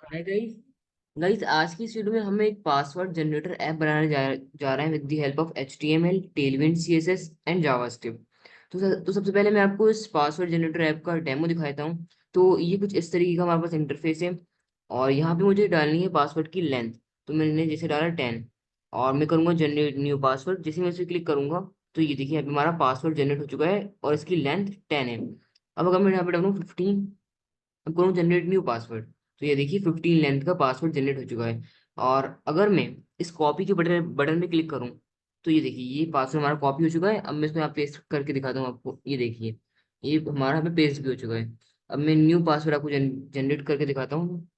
Hi guys. Guys, आज की इस वीडियो में हम एक पासवर्ड जनरेटर ऐप बनाने जा रहे हैं with the help of HTML, Tailwind, CSS and JavaScript. तो सबसे पहले मैं आपको इस पासवर्ड जनरेटर ऐप का डेमो दिखाता हूँ। तो ये कुछ इस तरीके का हमारे पास इंटरफेस है। और यहाँ पे मुझे डालनी है पासवर्ड की लेंथ। तो मैंने जैसे डाला 10। और मैं करूँगा जनरेट न्यू पासवर्ड। जैसे मैं इसे क्लिक करूंगा तो ये देखिए अभी हमारा पासवर्ड जनरेट हो चुका है और इसकी लेंथ 10 है। अब अगर मैं यहाँ पे डालूँ 15, अब करूँ जनरेट न्यू पासवर्ड, तो ये देखिए 15 लेंथ का पासवर्ड जनरेट हो चुका है। और अगर मैं इस कॉपी के बटन बटन पे क्लिक करूँ तो ये देखिए ये पासवर्ड हमारा कॉपी हो चुका है। अब मैं इसमें आप पेस्ट करके दिखाता हूँ आपको। ये देखिए ये हमारा हमें पेस्ट भी हो चुका है। अब मैं न्यू पासवर्ड आपको जनरेट करके दिखाता हूँ,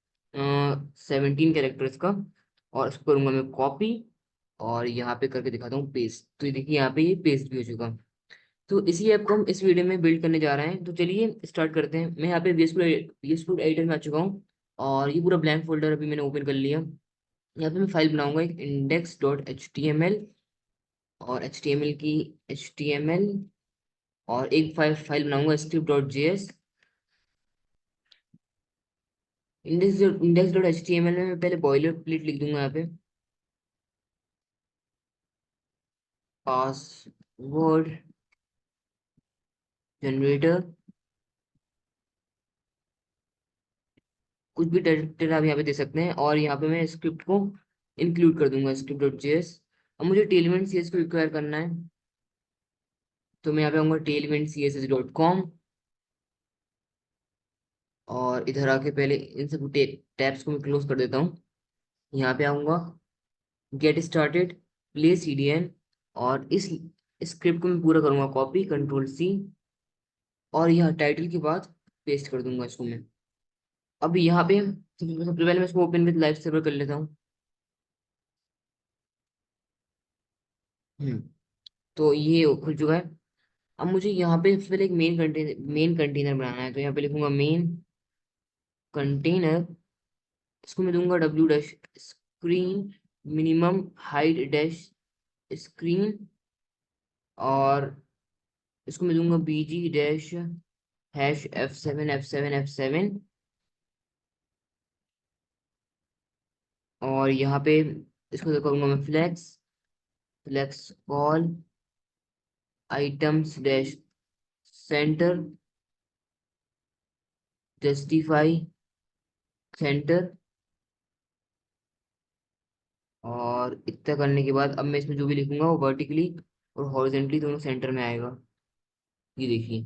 17 कैरेक्टर्स का। और इसको करूंगा मैं कॉपी और यहाँ पे करके दिखाता हूँ पेस्ट। तो ये देखिए यहाँ पे ये पेस्ट भी हो चुका। तो इसी ऐप को हम इस वीडियो में बिल्ड करने जा रहे हैं। तो चलिए स्टार्ट करते हैं। मैं यहाँ पे VS Code एडिटर में आ चुका हूँ। और ये पूरा ब्लैंक फोल्डर अभी मैंने ओपन कर लिया। यहाँ पे मैं फाइल बनाऊंगा एक index.html। और HTML और एक फाइल बनाऊंगा script.js। index.html में मैं पहले बॉयलर प्लेट लिख दूंगा यहाँ पे, पासवर्ड जनरेटर। कुछ भी डायरेक्टर आप यहाँ पे दे सकते हैं। और यहाँ पे मैं स्क्रिप्ट को इंक्लूड कर दूंगा, script.js। अब मुझे टेलमेंट सीएस को रिक्वायर करना है। तो मैं यहाँ पे आऊंगा tailwindcss.com। और इधर आके पहले इन सब टैब्स को मैं क्लोज कर देता हूँ। यहाँ पे आऊंगा गेट स्टार्टेड, प्ले CDN। और इस स्क्रिप्ट को मैं पूरा करूंगा कॉपी, Ctrl+C। और यहाँ टाइटल के बाद पेस्ट कर दूंगा इसको मैं। अब यहाँ पे सबसे पहले मैं इसको ओपन विद लाइव सर्वर कर लेता हूँ। हम्म तो ये खुल चुका है। अब मुझे यहाँ पे सबसे पहले एक मेन कंटेनर बनाना है। तो यहाँ पे लिखूंगा मेन कंटेनर। इसको मैं दूंगा W-स्क्रीन मिनिमम हाइट डैश स्क्रीन। और इसको मैं दूंगा BG डैश हैश F7 और यहाँ पे इसको तो करूंगा मैं flex flex col items dash center justify center. और इतना करने के बाद अब मैं इसमें जो भी लिखूंगा वो वर्टिकली और हॉरिजेंटली दोनों सेंटर में आएगा। ये देखिए।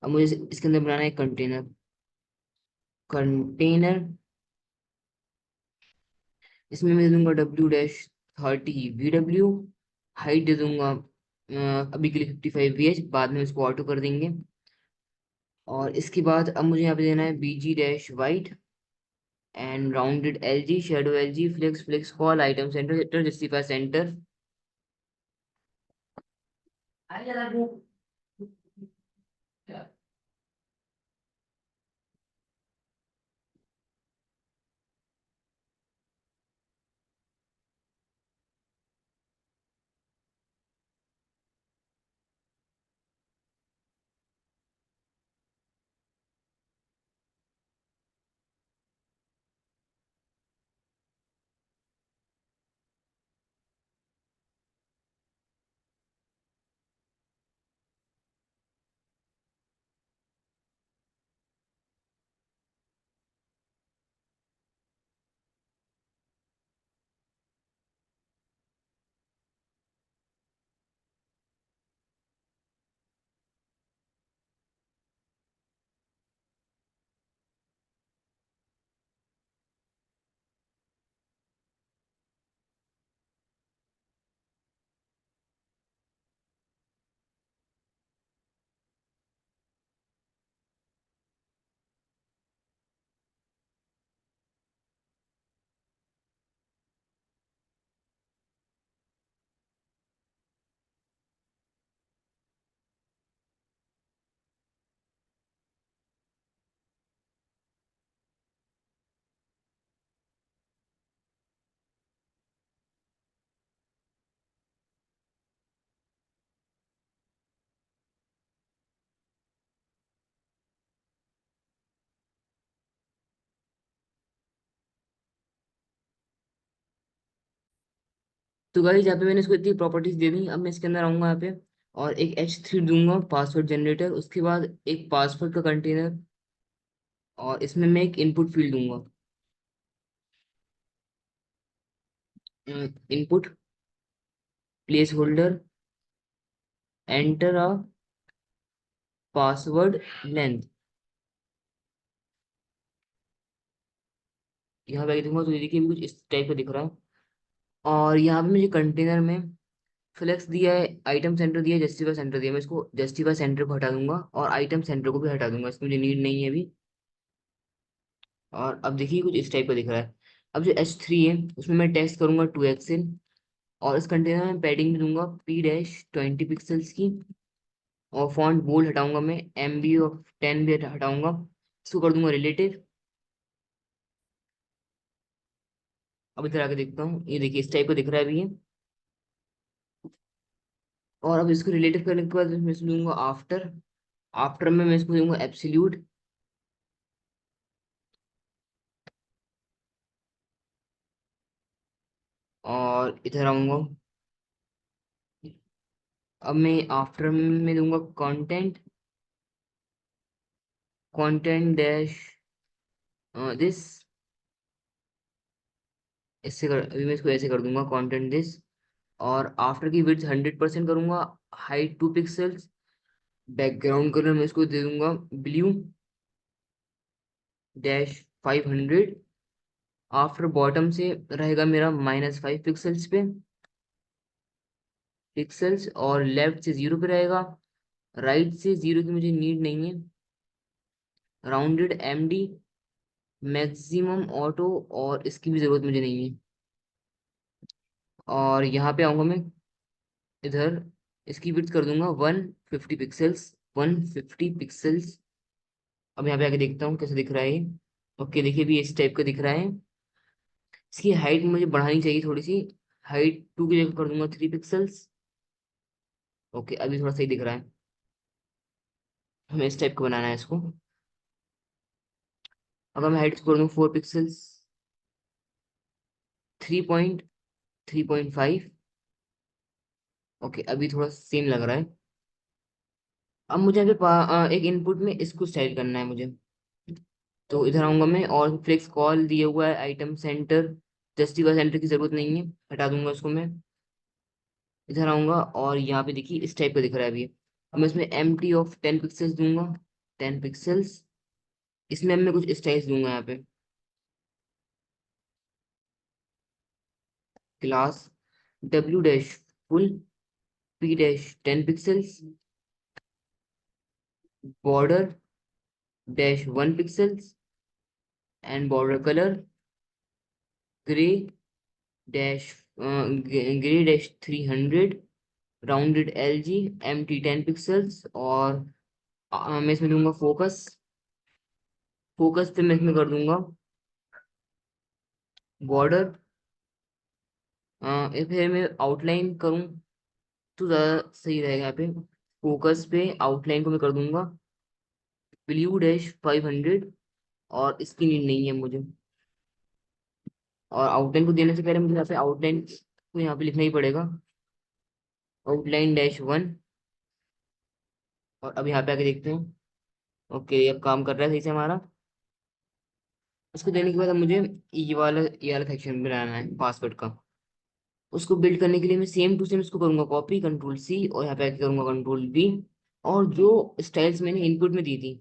अब मुझे इसके अंदर बनाना है कंटेनर। कंटेनर इसमें मैं दे दूंगा W-30 VW। हाइट दे दूंगा अभी के लिए 55 VH, बाद में इसको ऑटो कर देंगे। और इसके बाद अब मुझे यहाँ पे देना है BG dash white and rounded LG shadow LG flex flex col item center center justify center. तो गाइस यहाँ पे मैंने इसको इतनी प्रॉपर्टीज दे दी। अब मैं इसके अंदर आऊंगा यहाँ पे और एक H3 दूंगा पासवर्ड जनरेटर, उसके बाद एक पासवर्ड का कंटेनर, और इसमें मैं एक इनपुट फील्ड दूंगा। Input place holder enter a password length, यहाँ पे आके दूंगा तो ये देखिए भी कुछ इस टाइप का दिख रहा है। और यहाँ पे मुझे कंटेनर में फ्लेक्स दिया है, आइटम सेंटर दिया है, जस्टिफाई सेंटर दिया है। मैं इसको जस्टिफाई सेंटर को हटा दूंगा और आइटम सेंटर को भी हटा दूंगा, इसकी मुझे नीड नहीं है अभी। और अब देखिए कुछ इस टाइप का दिख रहा है। अब जो H3 है उसमें मैं टेक्स्ट करूंगा 2 एक्सेल, और इस कंटेनर में पैडिंग भी दूंगा P-20 पिक्सल्स की, और फॉन्ट बोल्ड हटाऊंगा मैं, MB ऑफ 10 भी हटाऊंगा, इसको कर दूंगा रिलेटिव। अब इधर आके देखता हूँ, ये देखिए इस टाइप का दिख रहा है अभी ये। और अब इसको रिलेटिव करने के बाद मैं इसको दूंगा आफ्टर। आफ्टर में मैं इसको दूंगा एब्सोल्यूट। और इधर आऊंगा, अब मैं आफ्टर में दूंगा कंटेंट, कंटेंट डैश दिस। इससे कर, अभी मैं इसको ऐसे कर दूंगा कंटेंट दिस। और आफ्टर की विड्थ 100% करूंगा, हाइट 2 पिक्सल्स, बैकग्राउंड कलर मैं इसको दे दूंगा ब्लू डैश 500। आफ्टर बॉटम से रहेगा मेरा -5 पिक्सल्स पे, पिक्सल्स, और लेफ्ट से 0 पे रहेगा, राइट से 0 की मुझे नीड नहीं है। राउंडेड MD मैक्सिमम ऑटो, और इसकी भी जरूरत मुझे नहीं है। और यहाँ पे आऊंगा मैं इधर, इसकी विड्थ कर दूंगा 150 पिक्सल्स, 150 पिक्सल्स। अब यहाँ पे आके देखता हूँ कैसे दिख रहा है ये। ओके देखिए भी इस टाइप का दिख रहा है। इसकी हाइट मुझे बढ़ानी चाहिए थोड़ी सी, हाइट 2 की जगह कर दूंगा 3 पिक्सल्स। ओके अभी थोड़ा सही दिख रहा है। हमें इस टाइप का बनाना है इसको। अगर मैं हाइट कर दूँ 4 पिक्सल्स, 3.5। ओके अभी थोड़ा सेम लग रहा है। अब मुझे यहाँ पे एक इनपुट में इसको स्टाइल करना है मुझे। तो इधर आऊंगा मैं और फ्लेक्स कॉल दिया हुआ है, आइटम सेंटर, जस्टिफाई सेंटर की जरूरत नहीं है, हटा दूंगा उसको मैं। इधर आऊंगा और यहाँ पे देखिए इस टाइप का दिख रहा है अभी। अब मैं इसमें MT ऑफ 10 पिक्सल्स दूंगा, 10 पिक्सल्स। इसमें अब मैं कुछ स्टाइल्स दूंगा यहाँ पे। Class W dash full P-10 pixels, border -1 pixels, and border colour grey dash grey dash 300, rounded LG MT 10 pixels. और मैं इसमें दूंगा फोकस। फोकस पे मैं इसमें कर दूंगा बॉर्डर। फिर मैं आउटलाइन करूँ तो ज़्यादा सही रहेगा यहाँ पे। फोकस पे आउटलाइन को मैं कर दूंगा Blue-500, और इसकी नीड नहीं है मुझे। और आउटलाइन को देने से पहले मुझे यहाँ पे आउटलाइन को यहाँ पे लिखना ही पड़ेगा, आउटलाइन -1। और अब यहाँ पे आके देखते हैं। ओके अब काम कर रहा है सही से हमारा। इसको देने के बाद अब मुझे ये वाला सेक्शन बनाना है पासवर्ड का। उसको बिल्ड करने के लिए मैं सेम टू सेम इसको करूंगा कॉपी, कंट्रोल C, और यहाँ पे आके करूंगा कंट्रोल V। और जो स्टाइल्स मैंने इनपुट में दी थी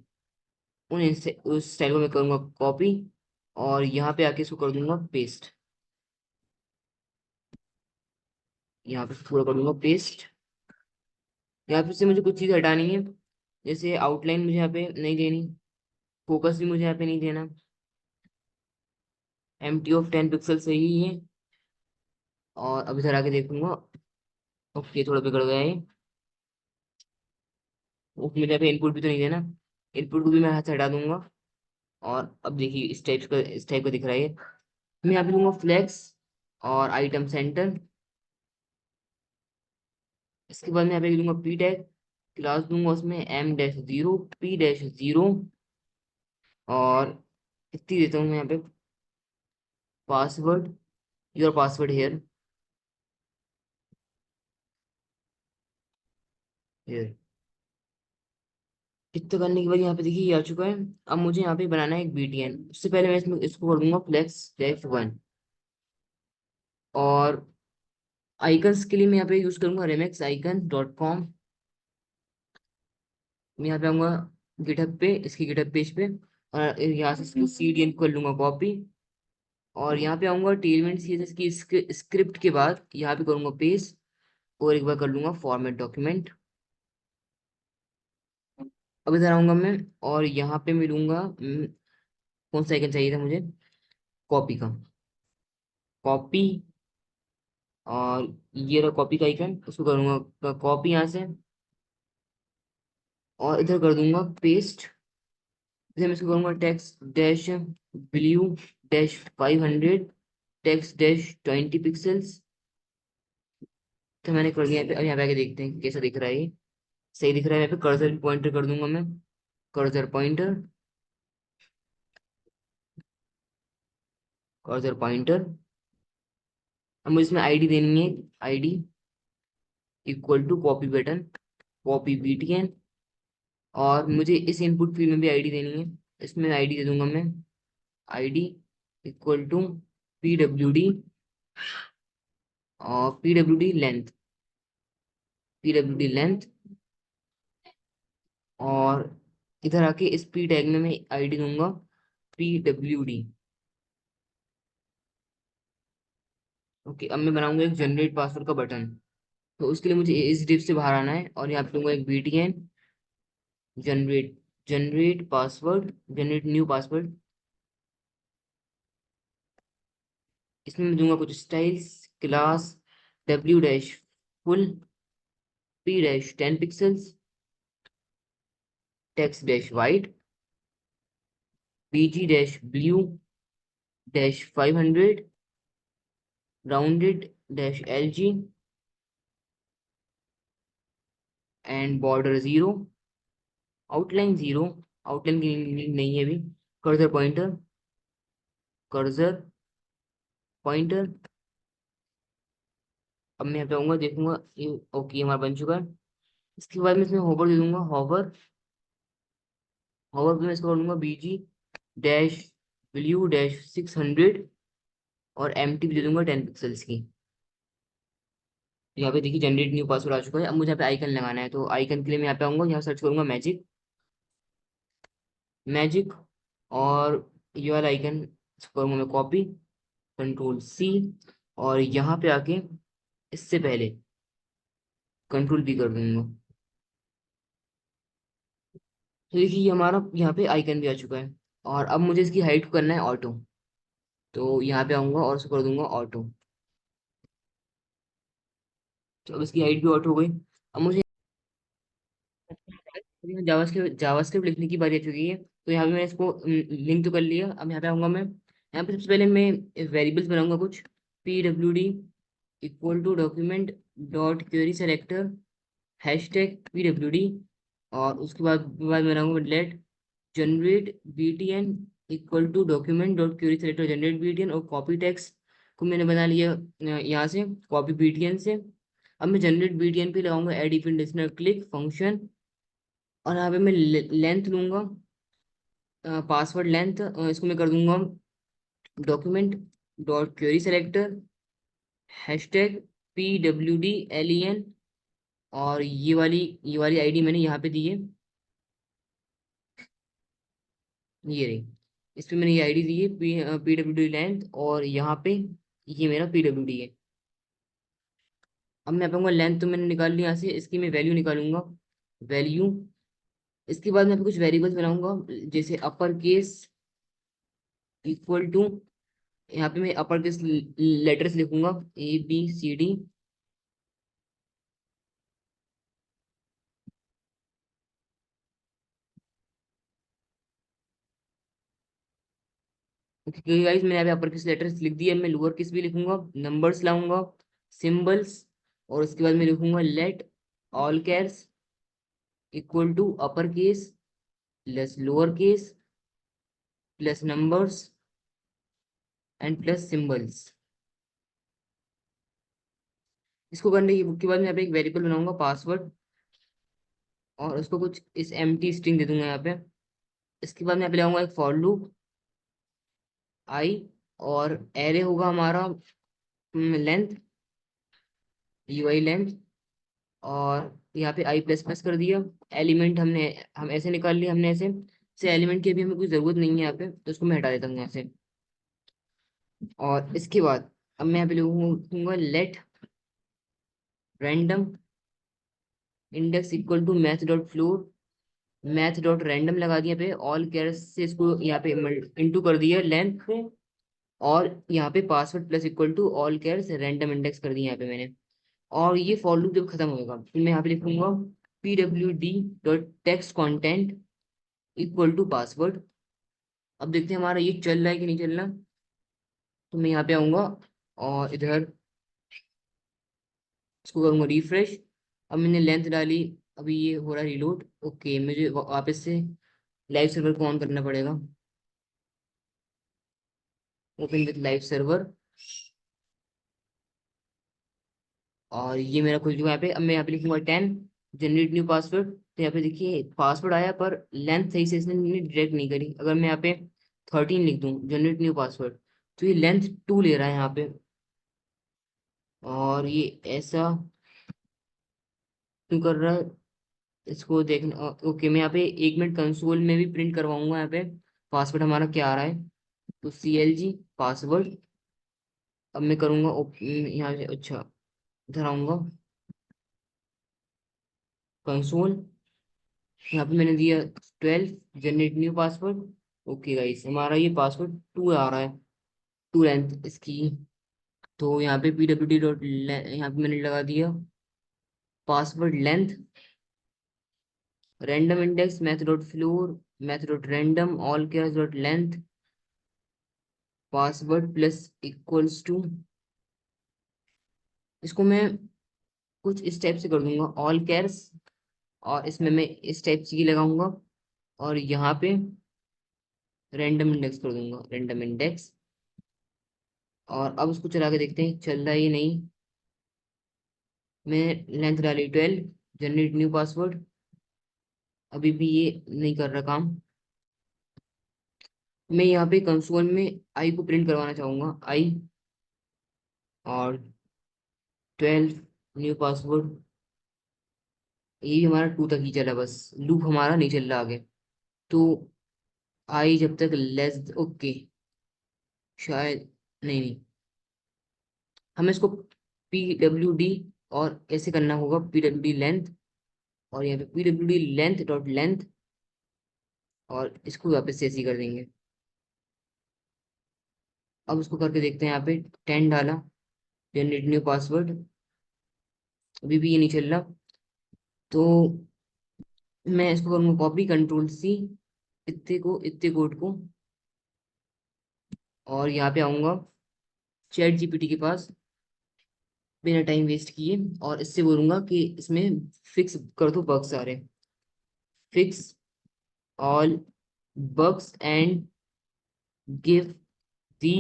उस स्टाइल को मैं करूंगा कॉपी, और यहाँ पे आके इसको कर दूंगा पेस्ट। यहाँ पे पूरा कर दूंगा पेस्ट। यहाँ पे से मुझे कुछ चीज़ हटानी है, जैसे आउटलाइन मुझे यहाँ पे नहीं देनी, फोकस भी मुझे यहाँ पे नहीं देना, MT ऑफ 10 पिक्सल सही है। और अब इधर आके देखूंगा। ओके थोड़ा बिगड़ गया है। ओके मुझे यहाँ पे इनपुट भी तो नहीं देना, इनपुट को भी मैं हाथ से हटा दूंगा। और अब देखिए इस टाइप का दिख रहा है ये। मैं यहाँ पे दूंगा फ्लेक्स और आइटम सेंटर। इसके बाद मैं यहाँ पे दूंगा P-टैग, क्लास दूंगा उसमें M-0 P-0। और इतनी देता हूँ मैं यहाँ पे, पासवर्ड, योर पासवर्ड हेयर। ये इतना करने के बाद यहाँ पे देखिए ये आ चुका है। अब मुझे यहाँ पे बनाना है एक बीटीएन। उससे पहले मैं इसमें इसको कर दूंगा फ्लेक्स डेफ वन। और आइकन्स के लिए मैं यहाँ पे यूज करूंगा रेमेक्स आइकन डॉट कॉम। मैं यहाँ पे आऊंगा गिटहब पे, इसकी गिटहब पेज पे, और यहाँ से इसकी सीडीएन कर लूंगा कॉपी। और यहाँ पे आऊंगा टेलमेंट सीएसएस की स्क्रिप्ट के बाद यहाँ पे करूंगा पेस्ट, और एक बार कर लूंगा फॉर्मेट डॉक्यूमेंट। अब इधर आऊंगा मैं, और यहाँ पे मिलूंगा कौन सा आइकन चाहिए था मुझे, कॉपी का, कॉपी। और ये रहा कॉपी का आइकन, उसको करूंगा कॉपी यहाँ से, और इधर कर दूंगा पेस्ट। इधर मैं इसको करूंगा text dash blue dash 500, text dash 20 pixels. तो मैंने कर दिया यहाँ पे। अब यहाँ पे आके देखते हैं कि कैसा दिख रहा है ये। सही दिख रहा है। यहाँ पे कर्सर पॉइंटर कर दूंगा मैं, कर्सर पॉइंटर, कर्सर पॉइंटर। अब मुझे इसमें आईडी देनी है, ID equal to copy button, copy BTN. और मुझे इस इनपुट फील्ड में भी आईडी देनी है। इसमें आईडी दे दूंगा मैं, आईडी इक्वल टू पीडब्ल्यूडी, और पीडब्ल्यूडी लेंथ, पीडब्ल्यूडी लेंथ। और इधर आके इस पी टैग में मैं आईडी दूंगा पीडब्ल्यूडी। ओके, अब मैं बनाऊंगा एक जनरेट पासवर्ड का बटन। तो उसके लिए मुझे इस डिप से बाहर आना है, और यहाँ पे दूंगा एक BTN generate, generate password, generate new password. इसमें मैं दूंगा कुछ styles, class W dash full, P dash 10 pixels, text dash white, BG dash blue dash 500, rounded dash LG, and border 0, outline 0, outline की नहीं है अभी, कर्सर पॉइंटर, कर्सर पॉइंटर। अब मैं यहाँ पे आऊंगा, देखूंगा ये ओके हमारा बन चुका है। इसके बाद मैं इसमें होवर दे दूंगा, होवर। होवर पे मैं इसको कर दूंगा बीजी डैश ब्लू डैश 600, और एम टी भी दे दूंगा 10 पिक्सल्स की। यहाँ पे देखिए जनरेट न्यू पासवर्ड आ चुका है। अब मुझे यहाँ पे आइकन लगाना है, तो आइकन के लिए मैं यहाँ पे आऊंगा, यहाँ सर्च करूंगा मैजिक, मैजिक। और ये वाला आइकन करूंगा मैं कॉपी, कंट्रोल सी, और यहाँ पे आके इससे पहले कंट्रोल भी कर दूंगा। तो देखिए ये हमारा यहाँ पे आइकन भी आ चुका है। और अब मुझे इसकी हाइट करना है ऑटो। तो यहाँ पे आऊंगा और उसको कर दूंगा ऑटो। तो अब इसकी हाइट भी ऑटो हो गई। अब मुझे जावास्क्रिप्ट लिखने की बारी आ चुकी है। तो यहाँ पे मैंने इसको लिंक तो कर लिया। अब यहाँ पे आऊंगा मैं, यहाँ पे सबसे पहले मैं वेरिएबल्स बनाऊंगा कुछ, P W D equal to document dot query selector hash tag P W D. और उसके बाद बनाऊंगा let generate BTN equal to document dot query selector generate BTN, और कॉपी टेक्स्ट को मैंने बना लिया यहाँ से कॉपी बीटीएन से। अब मैं जनरेट बीटीएन पे लगाऊंगा add event listener click function. और यहाँ पे मैं लेंथ लूंगा, पासवर्ड लेंथ, इसको मैं कर दूंगा document dot query selector hash tag P W D L E N. और ये वाली आईडी मैंने यहाँ पे दी है, ये रही। इस पे मैंने ये आईडी दी है पी डब्ल्यू डी लेंथ, और यहाँ पे ये मेरा पी डब्ल्यू डी है। अब मैं कहूँगा लेंथ तो मैंने निकाल लिया यहाँ से, इसकी मैं वैल्यू निकालूंगा, वैल्यू। इसके बाद मैं कुछ वेरिएबल्स बनाऊंगा, जैसे अपर केस इक्वल टू, यहाँ पे मैं अपर केस लेटर्स लिखूंगा ABCD। क्योंकि गाइस मैंने यहाँ पे अपर केस लेटर्स लिख दिए। मैं लोअर केस भी लिखूंगा, नंबर्स लाऊंगा, सिंबल्स। और उसके बाद मैं लिखूंगा let all chars equal to upper case plus lower case plus numbers and plus symbols. इसको करने के बाद मैं यहाँ पे एक वेरिएबल बनाऊंगा पासवर्ड, और उसको कुछ इस एम्प्टी स्ट्रिंग दे दूंगा यहाँ पे। इसके बाद मैं यहाँ पे लाऊंगा एक फॉर लूप आई, और एरे होगा हमारा लेंथ, यूआई लेंथ। और यहाँ पे आई प्लस प्लस कर दिया। एलिमेंट हम ऐसे निकाल लिया हमने ऐसे से, एलिमेंट की अभी हमें कोई जरूरत नहीं है यहाँ पे, तो उसको मैं हटा देता हूँ यहाँ से। और इसके बाद अब मैं यहाँ पे लिखूंगा let random index equal to math dot floor, math dot random लगा दिया पे ऑल कैरेक्टर्स से, इसको यहाँ पे इंटू कर दिया लेंथ पे। और यहाँ पे password plus equal to all characters random index कर दिया यहाँ पे मैंने। और ये फॉर लूप जब खत्म होगा फिर मैं यहाँ पे लिखूंगा P W D dot text content equal to password. अब देखते हैं हमारा ये चल रहा है कि नहीं चल रहा। तो मैं यहाँ पे आऊंगा और इधर इसको करूंगा रिफ्रेश। अब मैंने लेंथ डाली, अभी ये हो रहा है रिलोड। ओके, मुझे वापस से लाइव सर्वर को ऑन करना पड़ेगा। ओपन विथ लाइव सर्वर, और ये मेरा खुल चुका है यहाँ पे। अब मैं यहाँ पे लिखूंगा 10 जनरेट न्यू पासवर्ड। तो यहाँ पे देखिए पासवर्ड आया, पर लेंथ सही से इसने डिटेक्ट नहीं करी। अगर मैं यहाँ पे 13 लिख दूं जनरेट न्यू पासवर्ड, तो ये लेंथ 2 ले रहा है यहाँ पे। और ये ऐसा क्यों कर रहा है, इसको देखना। ओके, मैं यहाँ पे 1 मिनट कंसोल में भी प्रिंट करवाऊंगा यहाँ पे पासवर्ड हमारा क्या आ रहा है। तो CLG पासवर्ड। अब मैं करूंगा यहाँ से, अच्छा इधर आऊंगा कंसोल। यहाँ पे मैंने दिया 12 generate new password. Okay guys, हमारा ये पासवर्ड 2 आ रहा है, 2 लेंथ इसकी। तो यहाँ पे PWD डॉट, यहाँ पे मैंने लगा दिया password length random index math dot floor math dot random all chars dot length password plus equals to. इसको मैं कुछ इस टाइप से कर दूंगा ऑल कैर्स, और इसमें मैं इस टाइप से की लगाऊंगा। और यहाँ पे रैंडम इंडेक्स कर दूंगा, रैंडम इंडेक्स। और अब उसको चला के देखते हैं चल रहा है ये नहीं। मैं लेंथ डाली 12 जनरेट न्यू पासवर्ड, अभी भी ये नहीं कर रहा काम। मैं यहाँ पे कंसोल में आई को प्रिंट करवाना चाहूंगा, आई और 12 न्यू पासवर्ड। ये भी हमारा 2 तक ही चला, बस लूप हमारा नहीं चल रहा आगे। तो आई जब तक लेस, ओके शायद, नहीं नहीं, हमें इसको PWD और ऐसे करना होगा PWD लेंथ, और यहाँ पे PWD लेंथ डॉट लेंथ, और इसको वापस से ऐसे ही कर देंगे। अब उसको करके देखते हैं, यहाँ पे 10 डाला जनरेट न्यू पासवर्ड, अभी भी ये नहीं चल रहा। तो मैं इसको करूँगा कॉपी कंट्रोल C, इतने कोड को, और यहाँ पे आऊंगा चैट GPT के पास बिना टाइम वेस्ट किए, और इससे बोलूंगा कि इसमें फिक्स कर दो बग सारे, fix all bugs and give the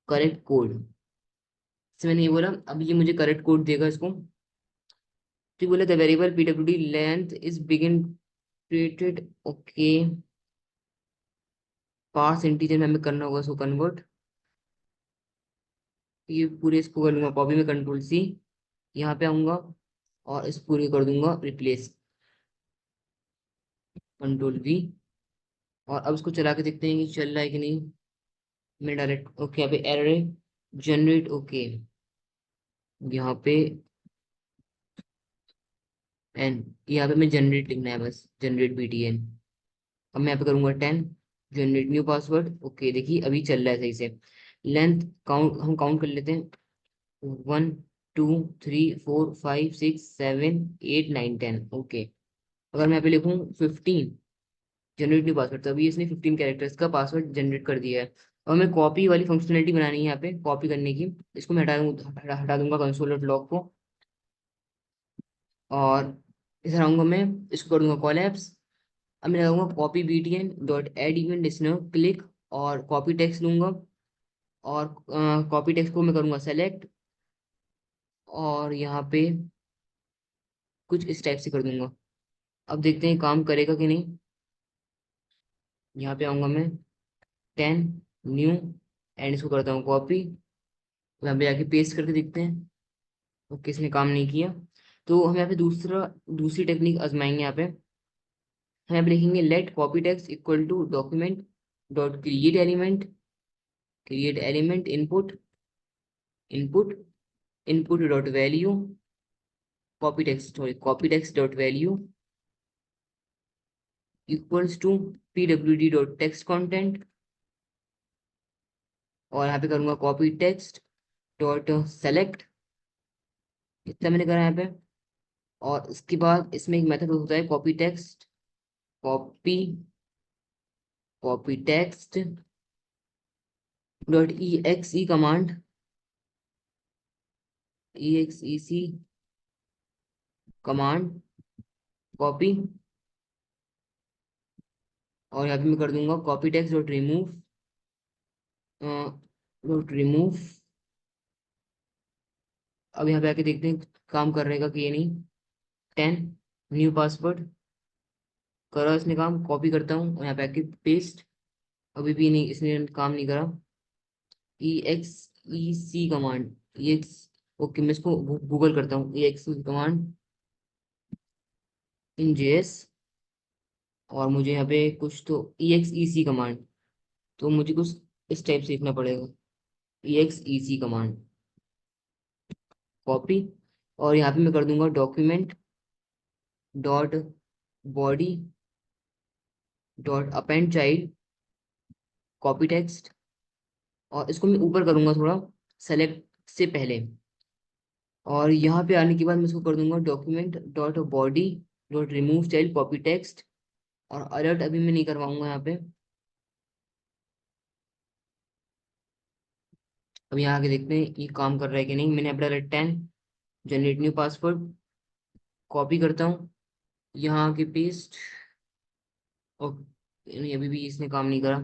correct code. इससे मैंने ये बोला, अब ये मुझे करेक्ट कोड देगा इसको। तो ये बोला the variable PWD length is begin created. Okay, parse integer में हमें करना होगा इसको कन्वर्ट। ये पूरे इसको कर लूंगा कॉपी में कंट्रोल C, यहाँ पे आऊंगा और इस पूरे कर दूंगा रिप्लेस, कंट्रोल V। और अब इसको चला के देखते हैं कि चल रहा है कि नहीं। मैं डायरेक्ट ओके, यहाँ पे एरर जनरेट, ओके यहाँ पे एन, यहाँ पे मैं जनरेट लिखना है बस, जनरेट BTN। अब मैं यहाँ पे करूंगा 10 जनरेट न्यू पासवर्ड। ओके देखिए अभी चल रहा है सही से। लेंथ काउंट, हम काउंट कर लेते हैं, 1 2 3 4 5 6 7 8 9 10। ओके, अगर मैं यहाँ पे लिखूँ 15 जनरेट न्यू पासवर्ड, तो अभी इसने 15 कैरेक्टर्स का पासवर्ड जनरेट कर दिया है। और हमें कॉपी वाली फंक्शनलिटी बनानी है यहाँ पे, कॉपी करने की। इसको मैं हटा दूंगा कंसोल डॉट लॉग को, और इधर आऊंगा मैं, इसको कर दूंगा कॉलएप्स। अब मैं लगाऊंगा copy BTN dot add event listener click, और कॉपी टेक्स्ट लूंगा, और कॉपी टेक्स्ट को मैं करूंगा सेलेक्ट, और यहाँ पे कुछ इस टाइप से कर दूंगा। अब देखते हैं काम करेगा कि नहीं। यहाँ पे आऊंगा मैं, 10 न्यू, एंड इसको करता हूँ कॉपी, यहाँ पे जाके पेस्ट करके देखते हैं। ओके, इसने काम नहीं किया। तो हम यहाँ पे दूसरी टेक्निक आजमाएंगे। यहाँ पे हम यहाँ पे लिखेंगे let copy text equal to document dot create element input input dot value copy text dot value equals to pwd dot text content. और यहाँ पे करूंगा कॉपी टेक्स्ट डॉट सेलेक्ट। इतना मैंने करा यहाँ पे। और इसके बाद इसमें एक मेथड होता है copy copy text dot exe command exec command copy. और यहाँ पे मैं कर दूंगा कॉपी टेक्स्ट डॉट रिमूव। अब यहाँ पे आके देखते हैं काम कर रहेगा कि ये नहीं। 10 न्यू पासवर्ड, करा इसने काम। कॉपी करता हूँ और यहाँ पे आके पेस्ट। अभी भी नहीं, इसने काम नहीं करा। exec कमांड ex ओके, मैं इसको गूगल करता हूँ। exec command in JS. और मुझे यहाँ पे कुछ तो exec कमांड, तो मुझे कुछ इस टाइप से लिखना पड़ेगा। exec command copy. और यहाँ पे मैं कर दूंगा document dot body dot append child copy text. और इसको मैं ऊपर करूंगा थोड़ा, सेलेक्ट से पहले। और यहाँ पे आने के बाद मैं इसको कर दूंगा document dot body dot remove child copy text. और अलर्ट अभी मैं नहीं करवाऊंगा यहाँ पे। अब यहाँ आके देखते हैं ये काम कर रहा है कि नहीं। मैंने अपना 10 जनरेट न्यू पासवर्ड, कॉपी करता हूँ, यहाँ आके पेस्ट। और नहीं, अभी भी इसने काम नहीं करा।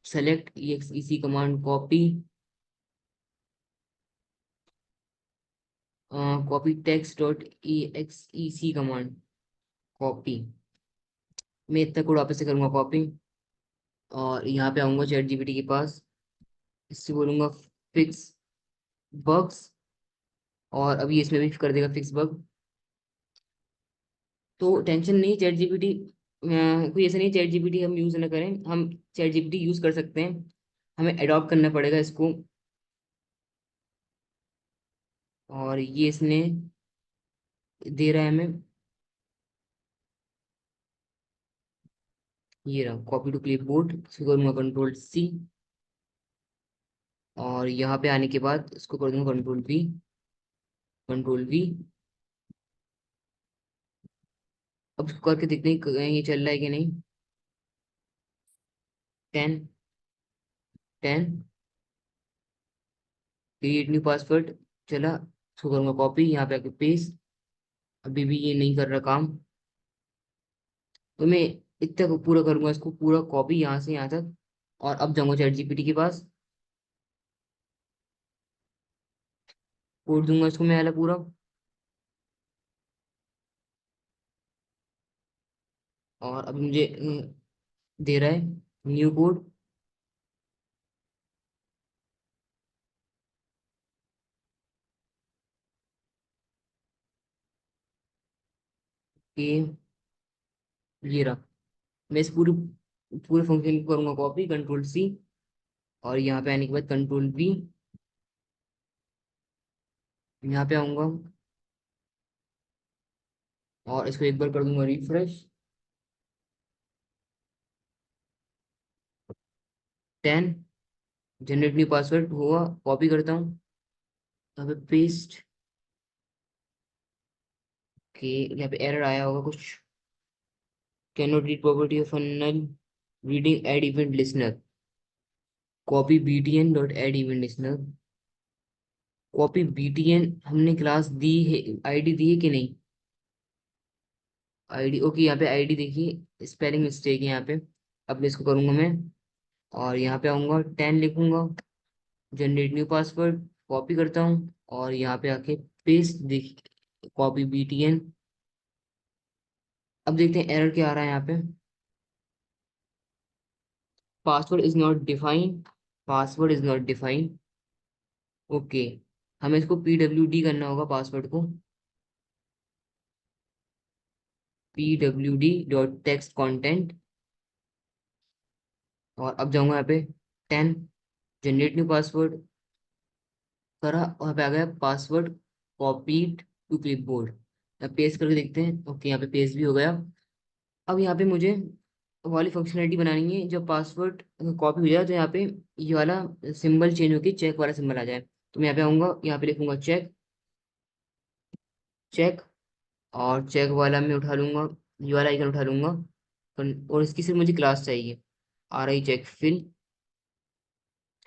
Select exec command copy copy text dot exec command copy. मैं इतना कोड वापस से करूंगा कॉपी। और यहाँ पे आऊंगा चैट जीपीटी के पास, इससे बोलूंगा फिक्स बग्स। और अभी इसमें भी कर देगा फिक्स बग। तो टेंशन नहीं, चैट जीपीटी कोई ऐसा नहीं चैट जीपीटी हम यूज़ ना करें। हम चैट जीपीटी यूज़ कर सकते हैं, हमें अडॉप्ट करना पड़ेगा इसको। और ये इसने दे रहा है हमें, ये रहा कॉपी टू क्लिपबोर्ड। इसको करूँगा कंट्रोल C। और यहाँ पे आने के बाद इसको कर दूंगा कंट्रोल V। अब इसको करके देखते हैं ये चल रहा है कि नहीं। 10 10 क्रिएट न्यू पासवर्ड चला। इसको करूँगा कॉपी, यहाँ पे आके पेस्ट। अभी भी ये नहीं कर रहा काम। तो मैं इतना को पूरा करूंगा, इसको पूरा कॉपी यहाँ से यहाँ तक। और अब जाऊंगा चैट जीपीटी के पास, कोड दूंगा इसको मैं वाला पूरा। और अब मुझे दे रहा है न्यू कोड। कि ये रहा। मैं इस पूरे फंक्शन को करूंगा कॉपी, कंट्रोल C। और यहाँ पे आने के बाद कंट्रोल V। यहाँ पे आऊंगा और इसको एक बार कर दूंगा रिफ्रेश। 10 जनरेट न्यू पासवर्ड हुआ, कॉपी करता हूँ, यहाँ पे पेस्ट के। यहाँ पे एरर आया होगा कुछ, can not read property of null reading add event listener copy btn dot add event listener copy btn। हमने क्लास दी है, आईडी दी है कि नहीं। आईडी ओके, यहाँ पे आईडी देखिए, स्पेलिंग मिस्टेक है यहाँ पे। अब मैं इसको करूंगा मैं, और यहाँ पे आऊंगा 10 लिखूंगा, जनरेट न्यू पासवर्ड कॉपी करता हूँ। और यहाँ पे आके पेस्ट कॉपी btn। अब देखते हैं एरर क्या आ रहा है यहाँ पे। Password is not defined, password is not defined. Okay, हमें इसको pwd करना होगा पासवर्ड को। pwd.text content। और अब जाऊंगा यहाँ पे 10, जनरेट न्यू पासवर्ड करा, और यहाँ पे आ गया पासवर्ड कॉपीड टू क्लिपबोर्ड। अब पेस्ट करके देखते हैं। ओके, यहाँ पे पेस्ट भी हो गया। अब यहाँ पे मुझे वो वाली फंक्शनलिटी बनानी है, जब पासवर्ड कॉपी हो जाए तो यहाँ पे ये वाला सिंबल चेंज होके चेक वाला सिंबल आ जाए। तो मैं यहाँ पे आऊंगा, यहाँ पे लिखूंगा चेक, चेक, और चेक वाला मैं उठा लूंगा, ये वाला आइकन उठा लूंगा। और इसकी सिर्फ मुझे क्लास चाहिए, RI चेक फिल।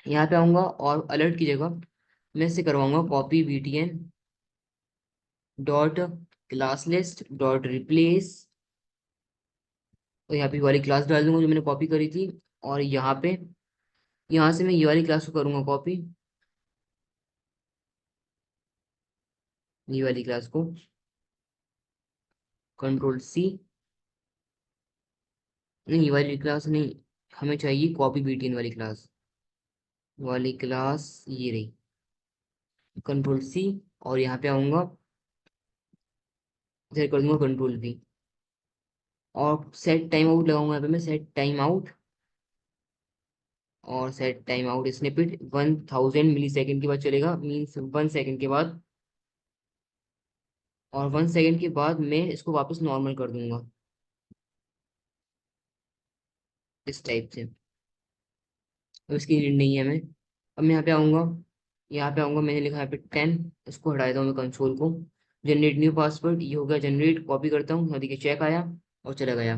यहाँ पे आऊंगा और अलर्ट की जगह मैं इससे करवाऊंगा copy btn dot class list dot replace. और यहाँ पे ये वाली क्लास डाल दूंगा जो मैंने कॉपी करी थी। और यहाँ पे, यहाँ से मैं ये वाली क्लास को करूंगा कॉपी, ये वाली क्लास को कंट्रोल C। नहीं, ये वाली क्लास नहीं, हमें चाहिए कॉपी btn वाली क्लास, वाली क्लास ये रही, कंट्रोल C। और यहाँ पे आऊंगा, इधर कर दूंगा कंट्रोल V। और सेट टाइम आउट लगाऊंगा यहाँ पे मैं, सेट टाइम आउट। और सेट टाइम आउट स्निपेट 1000 मिली सेकेंड के बाद चलेगा, मीन्स 1 सेकेंड के बाद। और 1 सेकेंड के बाद मैं इसको वापस नॉर्मल कर दूंगा इस टाइप से। अब इसकी नीड नहीं है हमें। अब मैं यहाँ पे आऊंगा, यहाँ पे आऊंगा, मैंने लिखा यहाँ पे 10, इसको हटा देता हूँ मैं कंसोल को। जनरेट न्यू पासवर्ड, ये हो गया जनरेट, कॉपी करता हूँ, यहाँ देखिए चेक आया और चला गया।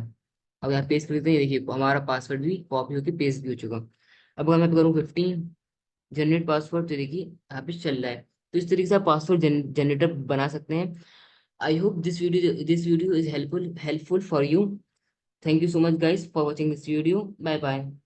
अब यहाँ पेस्ट कर देते हैं, ये देखिए हमारा पासवर्ड भी कॉपी होकर पेस्ट भी हो चुका। अब अगर मैं करूँ 15 जनरेट पासवर्ड, तो देखिए यहाँ पे चल रहा है। तो इस तरीके से आप पासवर्ड जनरेटर बना सकते हैं। I hope this video is helpful for you. Thank you so much guys for watching this video. Bye bye.